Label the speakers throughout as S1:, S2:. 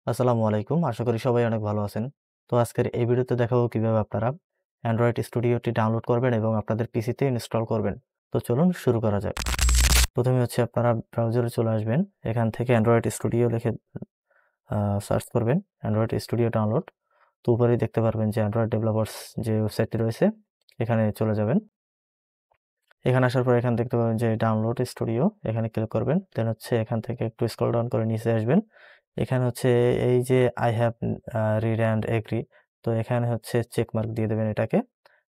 S1: আসসালামু আলাইকুম। আশা করি সবাই অনেক ভালো আছেন। তো আজকের এই ভিডিওতে দেখাবো কিভাবে আপনারা Android স্টুডিওটি ডাউনলোড করবেন এবং আপনাদের পিসিতে ইনস্টল করবেন। তো চলুন শুরু করা যাক। প্রথমে হচ্ছে আপনারা ব্রাউজারে চলে আসবেন। এখান থেকে Android স্টুডিও লিখে সার্চ করবেন Android স্টুডিও ডাউনলোড। তো উপরেই দেখতে পারবেন যে Android ডেভেলপার্স যে ওয়েবসাইটটি রয়েছে এখানে চলে যাবেন। এখানে আসার পর এখানে দেখতে পাবেন যে ডাউনলোড স্টুডিও এখানে ক্লিক করবেন। দেন হচ্ছে এখান থেকে একটু স্ক্রল ডাউন করে নিচে আসবেন। এখানে হচ্ছে এই যে I have read and agree, তো এখানে হচ্ছে চেক মার্ক দিয়ে দেবেন এটাকে।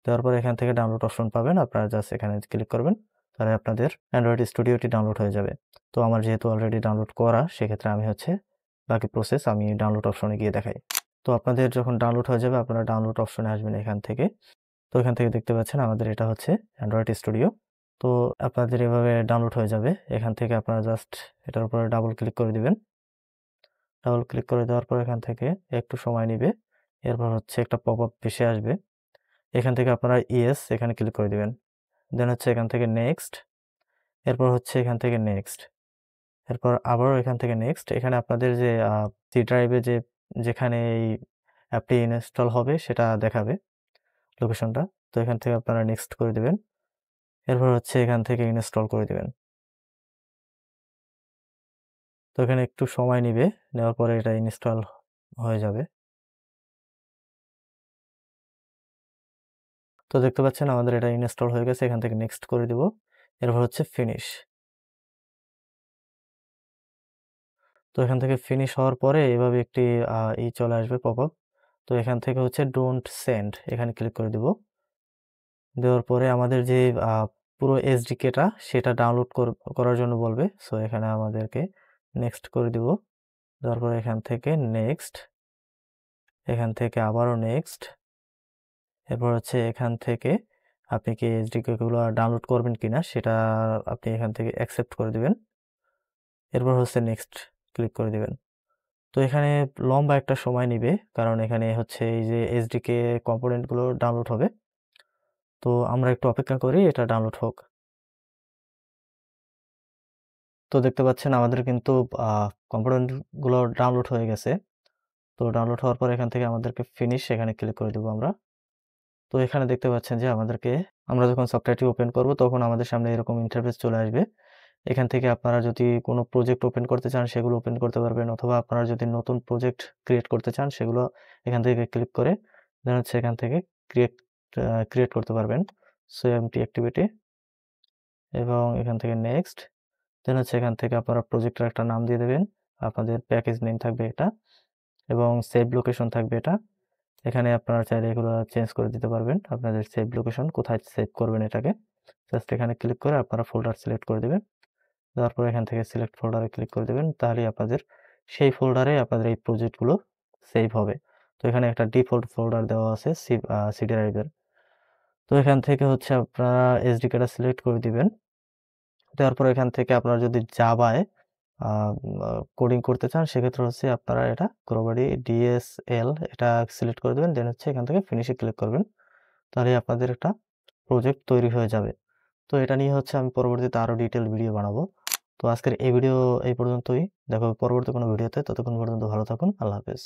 S1: দেওয়ার পর এখান থেকে ডাউনলোড অপশন পাবেন। আপনারা জাস্ট এখানে ক্লিক করবেন। তাহলে আপনাদের অ্যান্ড্রয়েড স্টুডিওটি ডাউনলোড হয়ে যাবে। তো আমার যেহেতু অলরেডি ডাউনলোড করা, সেক্ষেত্রে আমি হচ্ছে বাকি প্রসেস আমি ডাউনলোড অপশনে গিয়ে দেখাই। তো আপনাদের যখন ডাউনলোড হয়ে যাবে আপনারা ডাউনলোড অপশনে আসবেন এখান থেকে। তো এখান থেকে দেখতে পাচ্ছেন আমাদের এটা হচ্ছে অ্যান্ড্রয়েড স্টুডিও। তো আপনাদের এভাবে ডাউনলোড হয়ে যাবে। এখান থেকে আপনারা জাস্ট এটার উপরে ডাবল ক্লিক করে দিবেন। ডাবল ক্লিক করে দেওয়ার পর এখান থেকে একটু সময় নিবে। এরপর হচ্ছে একটা পপআপ ভেসে আসবে। এখান থেকে আপনারা ইয়েস এখানে ক্লিক করে দিবেন। দেন হচ্ছে এখান থেকে নেক্সট, এরপর হচ্ছে এখান থেকে নেক্সট। এরপর আবারও এখান থেকে নেক্সট। এখানে আপনাদের যে সি ড্রাইভে যেখানে এই অ্যাপটি ইনস্টল হবে সেটা দেখাবে লোকেশনটা। তো এখান থেকে আপনারা নেক্সট করে দিবেন। এরপর হচ্ছে এখান থেকে ইনস্টল করে দিবেন। তো এখানে একটু সময় নিবে। নেওয়ার পরে এটা ইনস্টল হয়ে যাবে। তো দেখতে পাচ্ছেন আমাদের এটা ইনস্টল হয়ে গেছে। এখান থেকে নেক্সট করে দিব। এরপর হচ্ছে ফিনিশ। তো এখান থেকে ফিনিশ হওয়ার পরে এভাবে একটি চলে আসবে পপআপ। তো এখান থেকে হচ্ছে ডোন্ট সেন্ড এখানে ক্লিক করে দিব। দেওয়ার পরে আমাদের যে আ পুরো এসডিকেটা সেটা ডাউনলোড করার জন্য বলবে। সো এখানে আমাদেরকে নেক্সট করে দিব। দেওয়ার পরে এখান থেকে নেক্সট, এখান থেকে আবারও নেক্সট। এরপর হচ্ছে এখান থেকে আপনি কি এসডিকে গুলো ডাউনলোড করবেন কিনা সেটা আপনি এখান থেকে অ্যাকসেপ্ট করে দিবেন। এরপর হচ্ছে নেক্সট ক্লিক করে দিবেন। তো এখানে লম্বা একটা সময় নিবে, কারণ এখানে হচ্ছে এই যে এসডিকে কম্পোনেন্ট গুলো ডাউনলোড হবে। তো আমরা একটু অপেক্ষা করি এটা ডাউনলোড হোক। তো দেখতে পাচ্ছেন আমাদের কিন্তু কম্পোনেন্ট গুলো ডাউনলোড হয়ে গেছে। তো ডাউনলোড হওয়ার পর এখান থেকে আমাদেরকে ফিনিশ এখানে ক্লিক করে দেব আমরা। তো এখানে দেখতে পাচ্ছেন যে আমরা যখন সফটওয়্যারটি ওপেন করব তখন আমাদের সামনে এরকম ইন্টারফেস চলে আসবে। এখান থেকে আপনারা যদি কোনো প্রজেক্ট ওপেন করতে চান সেগুলো ওপেন করতে পারবেন, অথবা আপনারা যদি নতুন প্রজেক্ট ক্রিয়েট করতে চান সেগুলো এখান থেকে ক্লিক করে দেন হচ্ছে এখান থেকে ক্রিয়েট ক্রিয়েট করতে পারবেন। সো এমটি অ্যাক্টিভিটি এবং এখান থেকে নেক্সট। দেন হচ্ছে এখান থেকে আপনারা প্রজেক্টের একটা নাম দিয়ে দেবেন। আপনাদের প্যাকেজ নেম থাকবে এটা এবং সেভ লোকেশন থাকবে এটা। এখানে আপনারা চাইলে এগুলো চেঞ্জ করে দিতে পারবেন। আপনাদের সেভ লোকেশন কোথায় সেভ করবেন এটাকে। জাস্ট এখানে ক্লিক করে আপনারা ফোল্ডার সিলেক্ট করে দিবেন। দেওয়ার পর এখান থেকে সিলেক্ট ফোল্ডারে ক্লিক করে দেবেন। তাহলেই আপনাদের সেই ফোল্ডারে আপনাদের এই প্রজেক্টগুলো সেভ হবে। তো এখানে একটা ডিফল্ট ফোল্ডার দেওয়া আছে সি ড্রাইভের। তো এখান থেকে হচ্ছে আপনারা এসডি কার্ডটা সিলেক্ট করে দিবেন। দেওয়ার পর এখান থেকে আপনারা যদি জাভায় আ আ কোডিং করতে চান সেক্ষেত্রে হচ্ছে আপনারা এটা Acrobat DSL এটা সিলেক্ট করে দিবেন। দেন হচ্ছে এখান থেকে ফিনিশ এ ক্লিক করবেন। তাহলেই আপনাদের একটা প্রজেক্ট তৈরি হয়ে যাবে। তো এটা নিয়ে হচ্ছে আমি পরবর্তীতে আরো ডিটেইল ভিডিও বানাবো। তো আজকের এই ভিডিও এই পর্যন্তই। দেখা হবে পরবর্তী কোনো ভিডিওতে। ততক্ষণ পর্যন্ত ভালো থাকুন। আল্লাহ হাফেজ।